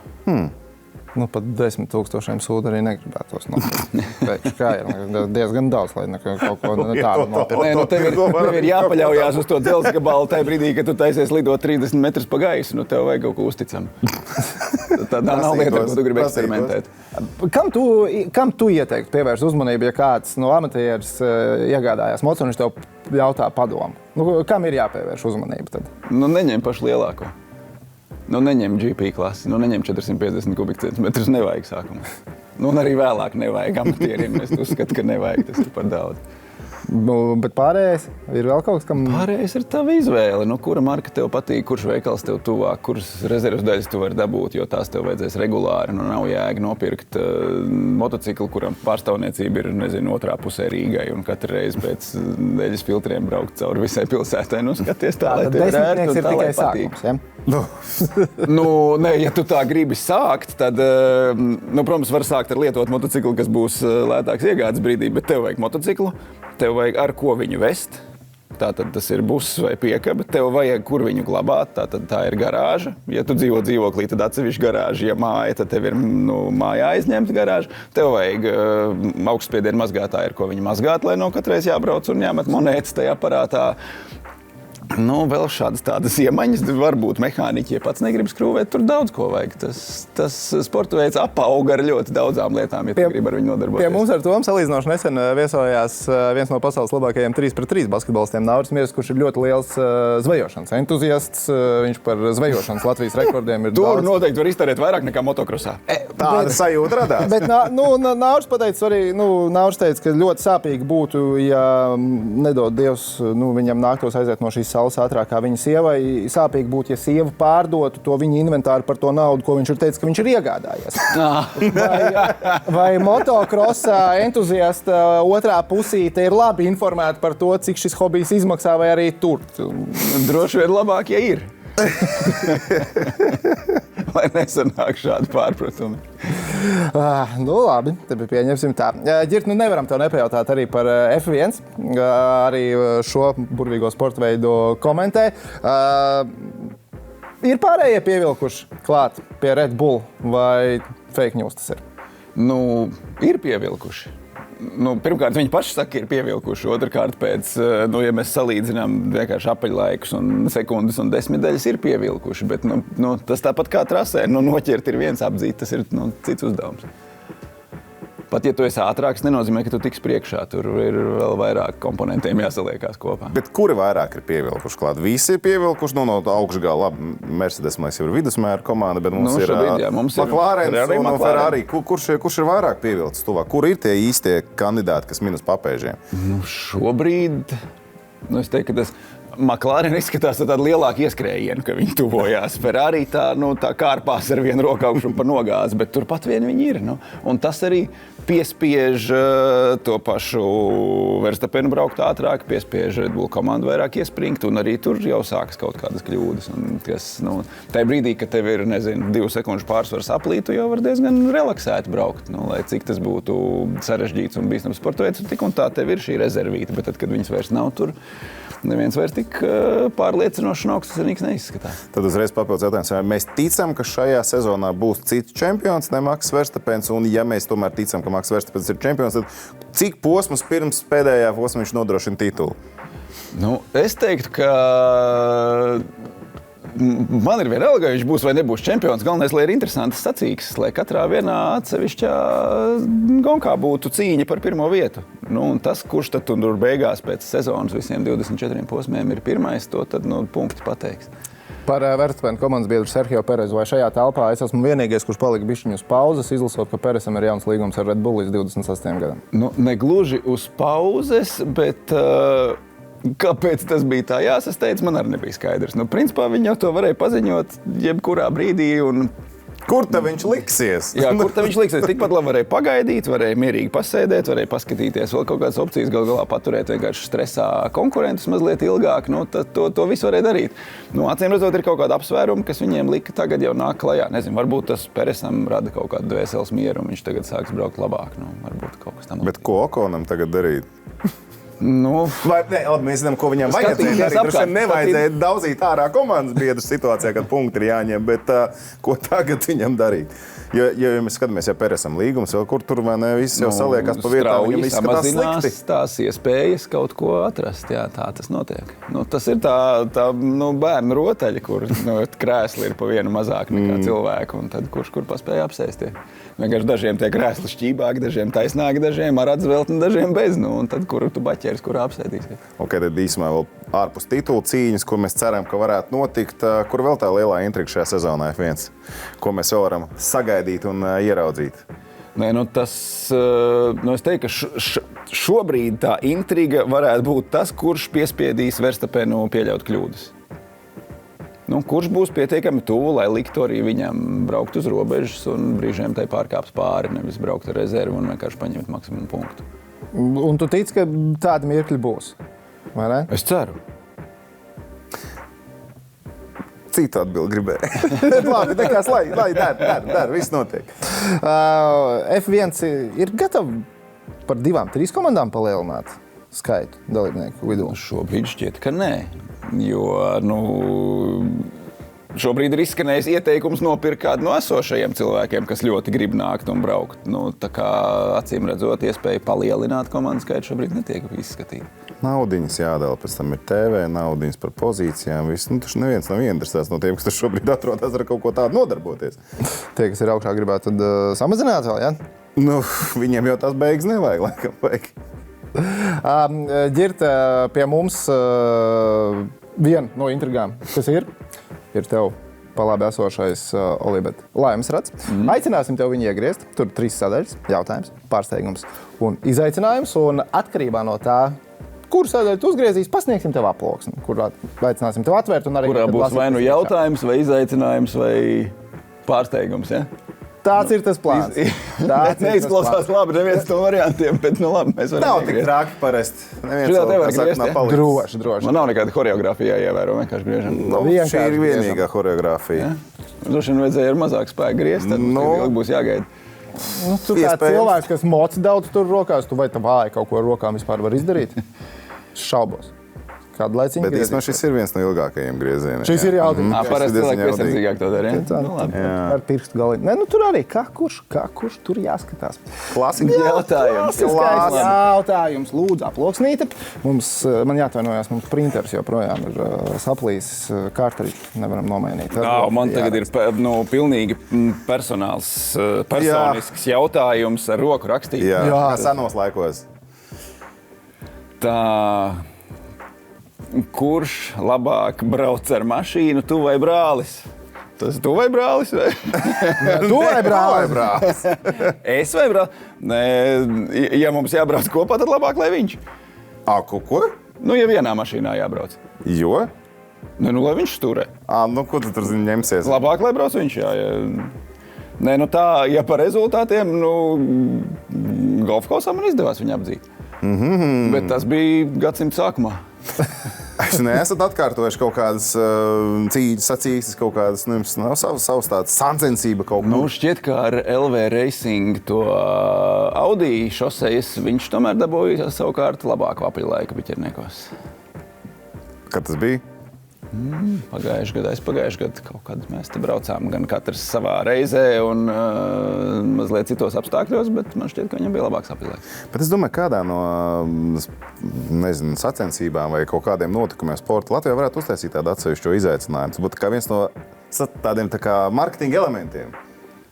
Pat 10 000 sūdu arī negribētos nopirkt. Kā ir diezgan daudz, lai kaut ko tādu nopirkt. Tev ir jāpaļaujās uz to dzelzs gabalu tajā brīdī, kad tu taisies lidot 30 metrus pa gaisu. Tev vajag kaut ko uzticam. Tā nav lieta, ko tu gribi eksperimentēt. Kam tu ieteiktu pievērst uzmanību, ja kāds amatieris iegādājās mocu un viņš tev jautā padomu? Kam ir jāpievērš uzmanība tad? Neņem pašu lielāko. Neņem GP klasi, neņem 450 kubikcentimetrus, nevajag sākumā. Un arī vēlāk nevajag amatieriem, es uzskatu, ka nevajag, tas ir par daudz. Bet pārējais ir vēl kaut kas, kam... Pārējais ir tava izvēle. Kura marka tev patīk, kurš veikals tev tuvāk, kuras rezerves daļas tu vari dabūt, jo tās tev vajadzēs regulāri. Nav jēga nopirkt motociklu, kuram pārstāvniecība ir, otrā pusē Rīgai un katru reizi pēc dēļas filtriem braukt cauri visai pilsētai. Skaties tā, lai tev rērtu un tā, lai patīk. Ja tu tā gribi sākt, tad, protams, var sākt ar lietot motociklu, kas būs lētāks iegādes brīdī, bet tev vajag motociklu. Tev vajag ar ko viņu vest, tātad tas ir buss vai piekaba, tev vajag kur viņu glabāt, tātad tā ir garāža. Ja tu dzīvo dzīvoklī, tad atsevišķi garāža, ja māja, tad tev ir mājā aizņemta garāža. Tev vajag augstspiedienu mazgātāju, ar ko viņu mazgāt, lai katreiz jābrauc un jāmet monētas tajā aparātā. Vēl šādas tādas iemaņas, varbūt mehāniķi, ja pats negrib skrūvēt, tur daudz ko vajag. Tas sporta veids apauga ar ļoti daudzām lietām, ja tu gribi ar viņu nodarboties. Pie mums ar to salīdzinoši nesen viesojās viens no pasaules labākajiem 3-pret-3 basketbolistiem Nauris Miers, kurš ir ļoti liels zvejošanas entuziasts. Viņš par zvejošanas Latvijas rekordiem ir daudz. Tur noteikti var iztērēt vairāk nekā motokrosā. Tāda sajūta radās. Bet Nauris pateica arī, Nauris teica, ka ļoti sāpīgi būtu, ja nedod Dievs, viņam nāktos aiziet no šīs saules ātrāk kā viņa sievai. Sāpīgi būtu, ja sieva pārdotu to viņa inventāru par to naudu, ko viņš ir teicis, ka viņš ir iegādājies. Vai motokrosa entuziasta otrā pusīte ir labi informēta par to, cik šis hobijs izmaksā, vai arī tur? Droši vien labāk, ja ir. Lai nesanāk šādi pārpratumi. Nu, labi, tad pieņemsim tā. Ģirt, nevaram tev nepajautāt arī par F1. Arī šo burvīgo sporta veidu komentē. Ir pārējie pievilkuši klāt pie Red Bull vai fake news tas ir? Nu, ir pievilkuši. Pirmkārt, viņi paši saka, ir pievilkuši. Otrkārt, ja mēs salīdzinām vienkārši apaļlaikus un sekundes un desmitdaļas, ir pievilkuši. Bet tas tāpat kā trasē. Noķert ir viens, apdzīt, tas ir cits uzdevums. Pat ja tu esi ātrāks, nenozīmē, ka tu tiks priekšā. Tur ir vēl vairāk komponentiem jāsaliekās kopā. Bet kuri vairāk ir pievilkuši klāt? Visi ir pievilkuši no augšgala. Labi, Mercedes mēs jau ir vidusmēra komanda, bet mums ir McLaren un Ferrari. Kurš ir vairāk pievilcis tuvāk? Kur ir tie īstie kandidāti, kas min uz papēžiem? Šobrīd, es teiktu, ka tas McLaren izskatās tāda lielāka ieskrējiena, ka viņi tuvojās. Ferrari tā kārpās ar vienu roku augšu un pa nogāzi, bet turpat vien viņi ir. Un tas arī piespiež to pašu Verstappenu braukt ātrāk, piespiež Red Bull komandu vairāk iespringt, un arī tur jau sākas kaut kādas kļūdas. Tajā brīdī, kad tev ir, 2 sekundžu pārsvars aplī, tu jau var diezgan relaksēti braukt. Lai cik tas būtu sarežģīts un bīstams sporta veids, tik un tā tev ir šī rezervīta, bet tad, kad viņas vairs nav tur, neviens vairs tik pārliecinošs un augsts neizskatās. Tad uzreiz papildus jautājums. Vai mēs ticam, ka šajā sezonā būs cits čempions, ne Max Verstappens, un ja mēs tomēr ticam, ka Max Verstappens ir čempions, tad cik posmus pirms pēdējā posma viņš nodrošina titulu? Es teiktu, ka man ir vienalga, viņš būs vai nebūs čempions. Galvenais, lai ir interesantas sacīkstes, lai katrā vienā atsevišķā gonkā būtu cīņa par pirmo vietu. Un tas, kurš tad tur beigās pēc sezonas visiem 24 posmiem ir pirmais, to tad punkti pateiks. Par Verstappenu komandas biedru Sergio Perezu vai šajā telpā es esmu vienīgais, kurš palika bišķiņu uz pauzes, izlasot, ka Perezam ir jauns līgums ar Red Bull līdz 28 gadam. Negluži uz pauzes, bet kāpēc tas bija tā jāsasteidz, man arī nebija skaidrs. Principā viņi jau to varēja paziņot jebkurā brīdī. Kur tad viņš liksies? Jā, kur tad viņš liksies? Tikpat labi varēja pagaidīt, varēja mierīgi pasēdēt, varēja paskatīties vēl kaut kādas opcijas, galā paturēt vienkārši stresā konkurentus mazliet ilgāk. To visu varēja darīt. Acīm redzot, ir kaut kāda apsvēruma, kas viņiem lika tagad jau nāk klajā. Nezinu, varbūt tas Peresam rada kaut kādu dvēseles mieru un viņš tagad sāks braukt labāk. Varbūt kaut kas tam. Bet ko Okonam tagad darīt? Vai, mēs zinām, ko viņam vajadzēja darīt. Tur nevajadzēja daudzīt ārā komandas biedru situācijā, kad punkti ir jāņem, bet ko tagad viņam darīt? Ja mēs skatāmies, ja Peresam līgums, vēl kur tur vai ne, viss jau saliekās pa vietām, viņam izskatās slikti. Tās iespējas kaut ko atrast, jā, tā tas notiek. Tas ir tā bērnu rotaļa, kur krēsli ir pa vienu mazāk nekā cilvēku, un tad kurš kur paspēja apsēsties. Vienkārši dažiem tie krēsli šķībāki, dažiem taisnāki, dažiem ar atzveltni, dažiem bez, un tad kur tu baķeris, kur apsēdīsies. Ok, tad īsumā vēl ārpus titulu cīņas, ko mēs ceram, ka varētu notikt, kur vēl tā lielā intriga šajā sezonā F1, ko mēs vēl varam sagaidīt un ieraudzīt? Es teiktu, ka šobrīd tā intriga varētu būt tas, kurš piespiedīs Verstappenu pieļaut kļūdas. Kurš būs pietiekami tuvu, lai liktu arī viņam braukt uz robežas un brīžiem tai pārkāpt pāri, nevis braukt ar rezervu un vienkārši paņemt maksimumu punktu. Un tu tici, ka tādi mirkļi būs, vai ne? Es ceru. Citu atbildi gribēju. Labi, nekas, lai dar, viss notiek. F1 ir gatavi par 2-3 komandām palielināt skaitu dalībnieku vidū? Šobrīd šķiet, ka nē. Jo šobrīd ir izskanējis ieteikums nopirkt kādu no esošajiem cilvēkiem, kas ļoti grib nākt un braukt. Tā kā acīm redzot, iespēja palielināt komandu skaitu šobrīd netiek izskatīta. Naudiņas jādala, pēc tam ir TV, naudiņas par pozīcijām. Taču neviens nav ieinteresēts no tiem, kas šobrīd atrodas ar kaut ko tādu nodarboties. Tie, kas ir augšā, gribētu tad samazināt vēl, ja? Viņiem jau tās beigas nevajag, laikam vajag. Ģirt, pie mums viena no intrigām, kas ir tev palābi esošais Olibet laimes rats. Aicināsim tev viņu iegriezt. Tur 3 sadaļas, jautājums, pārsteigums un izaicinājums. Un atkarībā no tā, kuru sadaļu tu uzgriezīs, pasniegsim tev aploksni, kur aicināsim tev atvērt. Un arī kurā būs vai nu jautājums, vai izaicinājums, vai pārsteigums, ja? Tāds ir tas plāns. Neizklausās labi neviens no variantiem, bet labi, mēs varam nav tik trāki parasti. Droši. Man nav nekāda horeogrāfija jāievēro, vienkārši griežam. Šī ir vienīgā horeogrāfija. Droši vien vajadzēja ar mazāk spēku griezt, tad ilgi būs jāgaida. Nu, tu kā cilvēks, kas moci daudz tur rokās, tu vai tā vāji kaut ko ar rokām vispār var izdarīt? Šaubos. Kādu laiciņu Bet īstenībā šis ir viens no ilgākajiem griezieniem. Šis ir jaudīgs. Parasti cilvēki piesardzīgāk to dara. Ar pirkstu galīgi. Nē, nu tur arī kā kurš tur jāskatās. Klasika jautājums. Jautājums. Lūdzu, aploksnīte. Man jāatvainojās, mums printers joprojām ir saplīs kārtarīši. Nevaram nomainīt. Man tagad ir pilnīgi personisks jautājums ar roku rakstīt. Jā, senos laikos. Tā... Kurš labāk brauc ar mašīnu, tu vai brālis? Tas tu vai brālis? Vai? Tu vai brālis? Es vai brālis? Nē, ja mums jābrauc kopā, tad labāk, lai viņš. Ko? Nu, ja vienā mašīnā jābrauc. Jo? Nu, lai viņš turē. Ko tu tur ņemsies? Labāk, lai brauc viņš, jā. Nē, nu tā, ja par rezultātiem, golfkausā man izdevās viņu apdzīt. Bet tas bija gadsimta sākumā. Es neesat atkārtojuši kaut kādas sacīkstes, kaut kādas, savas tādas sacensība kaut ko. Šķiet, ka ar LV Racing to Audi šosejas viņš tomēr dabūja savukārt labāku apaļlaiku biķerniekos. Kad tas bija? Pagājuši gadu kaut kad mēs te braucām gan katrs savā reizē un mazliet citos apstākļos, bet man šķiet, ka viņam bija labāks apaļlaiks. Bet es domāju, kādā no sacensībām vai kaut kādiem notikumiem sporta Latvijā varētu uztaisīt tādu atsevišķo izaicinājumu. Tas būtu kā viens no tādiem tā kā marketinga elementiem.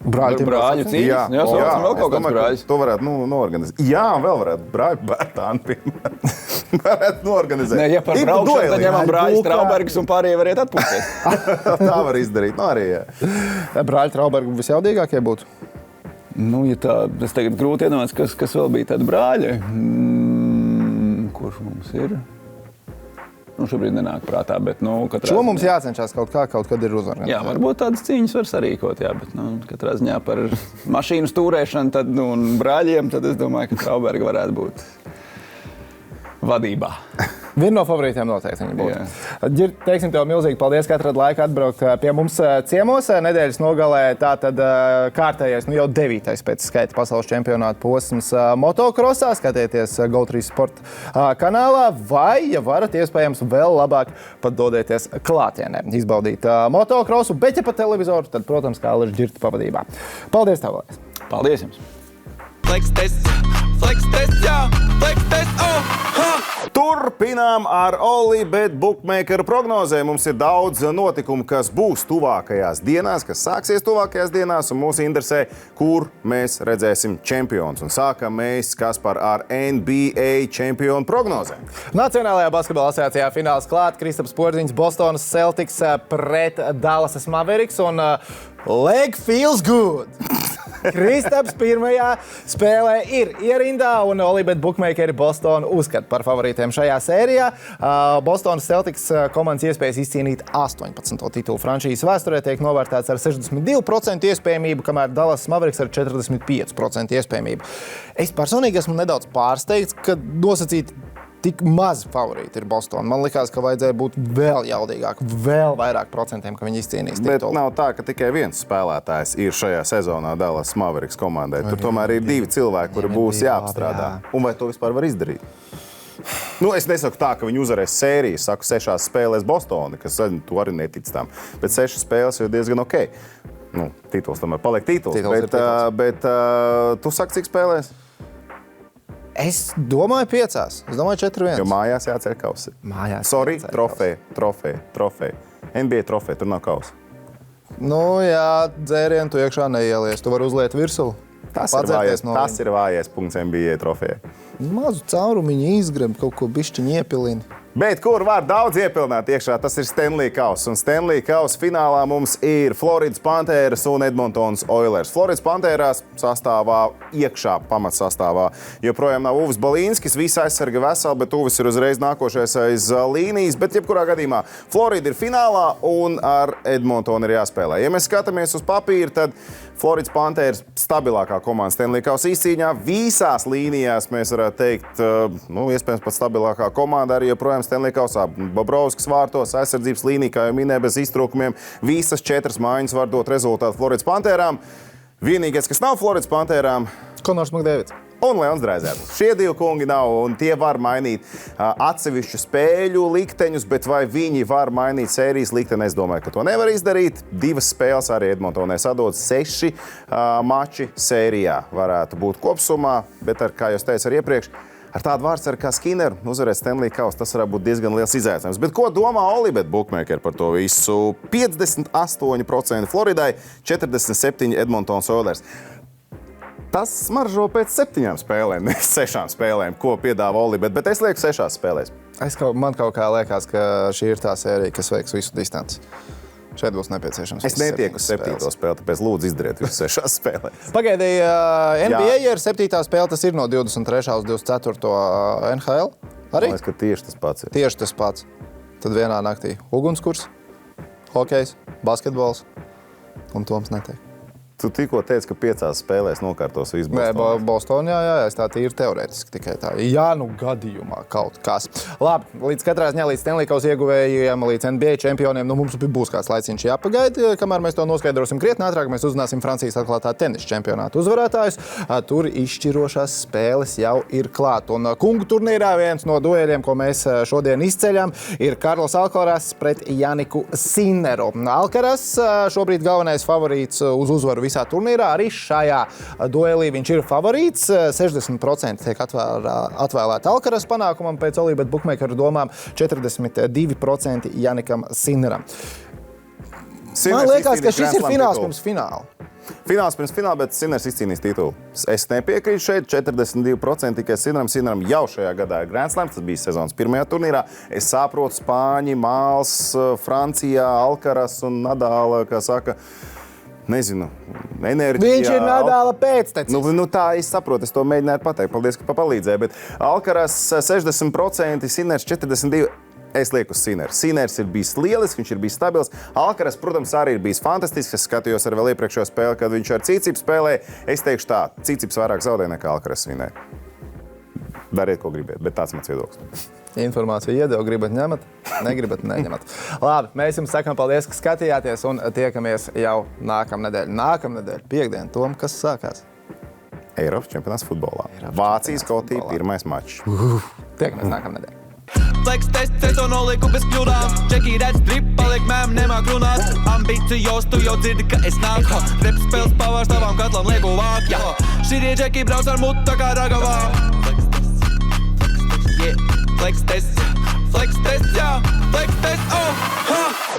Brāļu cīņas? Jā, vēl kaut kāds brāļus. To varētu noorganizēt. Jā, vēl varētu brāļu bērtāni, piemēram. Varētu noorganizēt. Ja par braukšanu, tad ņemam brāļus Traubergus un pārējie variet atpūsties. Tā var izdarīt. Arī, jā. Brāļi Traubergi visjaudīgākie būtu? Ja tā, es tagad grūti iedomāties, kas vēl bija tādi brāļi. Kurš mums ir? Šobrīd nenāk prātā, bet Šo mums jācenšas kaut kad ir uzvarēt. Jā, varbūt tādas cīņas var sarīkot, jā, bet katrā ziņā par mašīnu stūrēšanu un brāļiem, tad es domāju, ka Trauberga varētu būt vadībā. Viena no favorītiem noteikti viņa būtu. Ģirt, teiksim tev milzīgi paldies, ka atradi laiku atbraukt pie mums ciemos. Nedēļas nogalē tātad kārtējais, jau 9. pēc skaita pasaules čempionāta posms motokrosā. Skatieties GO3 Sport kanālā vai, ja varat, iespējams vēl labāk pat dodieties klātienē. Izbaudīt motokrosu, bet ja pa televizoru, tad, protams, kā Aleša Ģirta pavadībā. Paldies tev, Alex. Paldies jums. Flex test, jā, flex test, Turpinām ar Olibet bookmakeru prognozēm. Mums ir daudz notikumu, kas būs tuvākajās dienās, kas sāksies tuvākajās dienās, un mūs interesē, kur mēs redzēsim čempions. Un sākam mēs, Kaspar, ar NBA čempionu prognozēm. Nacionālajā basketbola asociācijā fināls klāt. Kristaps Porziņš, Bostonas Celtics pret Dallasas Mavericks, un leg feels good. Kristaps pirmajā spēlē ir ierindā, un Olibet bookmakeri Bostonu uzskata par favorītiem šajā sērijā. Bostonas Celtics komandas iespējas izcīnīt 18. titulu franšīzes vēsturē tiek novērtēts ar 62% iespējamību, kamēr Dallas Mavericks ar 45% iespējamību. Es personīgi esmu nedaudz pārsteigts, ka nosacīt tik maz favorīti ir Bostona. Man likās, ka vajadzēja būt vēl jaudīgāk, vēl vairāk procentiem, ka viņi izcīnīs titulu. Bet nav tā, ka tikai viens spēlētājs ir šajā sezonā Dallas Mavericks komandai. Tur tomēr ir divi cilvēki, kuri būs jāapstrādā. Un vai to vispār var izdarīt? Es nesaku tā, ka viņi uzvarēs sēriju. Saku 6 spēlēs Bostoni, kas tu arī netic tam. Bet 6 spēles jau diezgan ok. Tituls tomēr paliek tituls. Bet tu saki, cik spēlēs? Es domāju 5. Es domāju 4-1. Jo mājās jāceļ kausi. Mājās Sorry, trofeja. NBA trofeja, tur nav kausa. Jā, dzērienu tu iekšā neielies. Tu vari uzliet virsū. Tas ir vājais punkts NBA trofejai. Mazu caurumiņu izgreb, kaut ko bišķiņu iepilini. Bet kur var daudz iepilināt iekšā, tas ir Stanley Kauss. Un Stanley Kauss finālā mums ir Floridas Panthers un Edmontonas Oilers. Floridas Panthers sastāvā, iekšā pamatsastāvā joprojām nav Uvis Balīnskis. Visi aizsargi veseli, bet Uvis ir uzreiz nākošais aiz līnijas. Bet jebkurā gadījumā Florida ir finālā un ar Edmontonu ir jāspēlē. Ja mēs skatāmies uz papīru, tad Floridas Panthers stabilākā komanda Stanley Kauss izcīņā. Visās līnijās mēs varētu teikt, iespējams pat stabilākā komanda arī joprojām Stanley Kaussā. Bobrovskis vārtos, aizsardzības līnija, kā jau minēja, bez iztrūkumiem. Visas 4 mājiņas var dot rezultātu Floridas Pantherām. Vienīgais, kas nav Floridas Pantērām, Konors Makdēvids. un Leons Dreizērs. Šie divi kungi nav, un tie var mainīt atsevišķu spēļu likteņus, bet vai viņi var mainīt sērijas likteni? Es domāju, ka to nevar izdarīt. 2 spēles arī Edmontonai sadod 6 mači sērijā varētu būt kopsumā, bet kā jau teicu ar iepriekš, ar tādu vārdsargu kā Skinneru uzvarēt Stanley Kausu, tas varētu būt diezgan liels izaicinājums. Bet ko domā Olibet bookmakeri par to visu? 58% Floridai, 47% Edmontonas Oilers. Tas smaržo pēc 7 spēlēm, nevis 6 spēlēm, ko piedāvā Olibet, bet es lieku 6 spēlēs. Man kaut kā liekas, ka šī ir tā sērija, kas veiks visu distanci. Šeit būs nepieciešams. Es netieku uz 7. spēli, tāpēc lūdzu izdariet visu 6 spēlēs. Pagaidīja NBA ir 7. spēle, tas ir no 23. uz 24. NHL. Arī? Man liekas, ka tieši tas pats ir. Tieši tas pats. Tad vienā naktī ugunskurs, hokejs, basketbols un Toms netiek. Tu tikko teici, ka 5 spēlēs nokārtos visu Bostonā. Nē, Bostonā, jā, es tā ir teorētiski tikai tā. Jā, nu gadījumā kaut kas. Labi, līdz katrā ziņā, līdz Stanley Kausa ieguvējiem, līdz NBA čempioniem, nu mums būs kāds laiciņš jāpagaida, kamēr mēs to noskaidrosim krietni ātrāk, mēs uzzināsim Francijas atklātā tenisa čempionāta uzvarētājus. Tur izšķirošās spēles jau ir klāt. Un kungu turnīrā viens no dueļiem, ko mēs šodien izceļam, ir Karls Alcaraz pret Janiku Sinneru. Alcaraz šobrīd galvenais favorīts uz uzvaru visā turnīrā. Arī šajā duelī viņš ir favorīts. 60% tiek atvēlēti Alcaraz panākumam pēc Olibet bookmakeru domām, 42% Janikam Sinneram. Man liekas, ka šis ir fināls pirms fināla. Fināls pirms fināla, bet Sinners izcīnīs titulu. Es nepiekrītu šeit, 42% tikai Sinneram. Sinneram jau šajā gadā ir Grand Slams, tas bija sezonas pirmajā turnīrā. Es saprotu, Spāņi, Māls, Francijā, Alcaraz un Nadāla, kā saka, nezinu, enerģija. Viņš ir Nadāla pēctecis. Nu tā, es saprotu, es to mēģināju pateikt. Paldies, ka palīdzēja. Bet Alcaraz 60%, Sinners 42%. Es lieku uz Sinneru. Sinners ir bijis lielisks, viņš ir bijis stabils. Alcaraz, protams, arī ir bijis fantastisks. Es skatījos ar vēl iepriekšējo spēli, kad viņš ar Cicipu spēlēja. Es teikšu tā, Cicips vairāk zaudēja nekā Alcaraz vinēja. Dariet, ko gribiet, bet tāds mans viedoklis. Informāciju iedeva, gribat ņemat, negribat neņemat. Labi, mēs jums sakām paldies, ka skatījāties un tiekamies jau nākamnedēļ. Nākamnedēļ, piekdien, Tom, kas sākās? Eiropas čempionāts futbolā. Vācijas Skotija, pirmais mačs. Tiekamies nākamnedēļ. Flex test, es to noliku bez kļūdām. Čeki redz drip, paliek mēm, nemāk runāt. Ambīcijos, tu jau dzirdi, ka es nāku. Rep spēles pavārs tavam katlam lieku vāk. Širie čeki brauc ar mutu tā kā ragavā. Flex test, jā.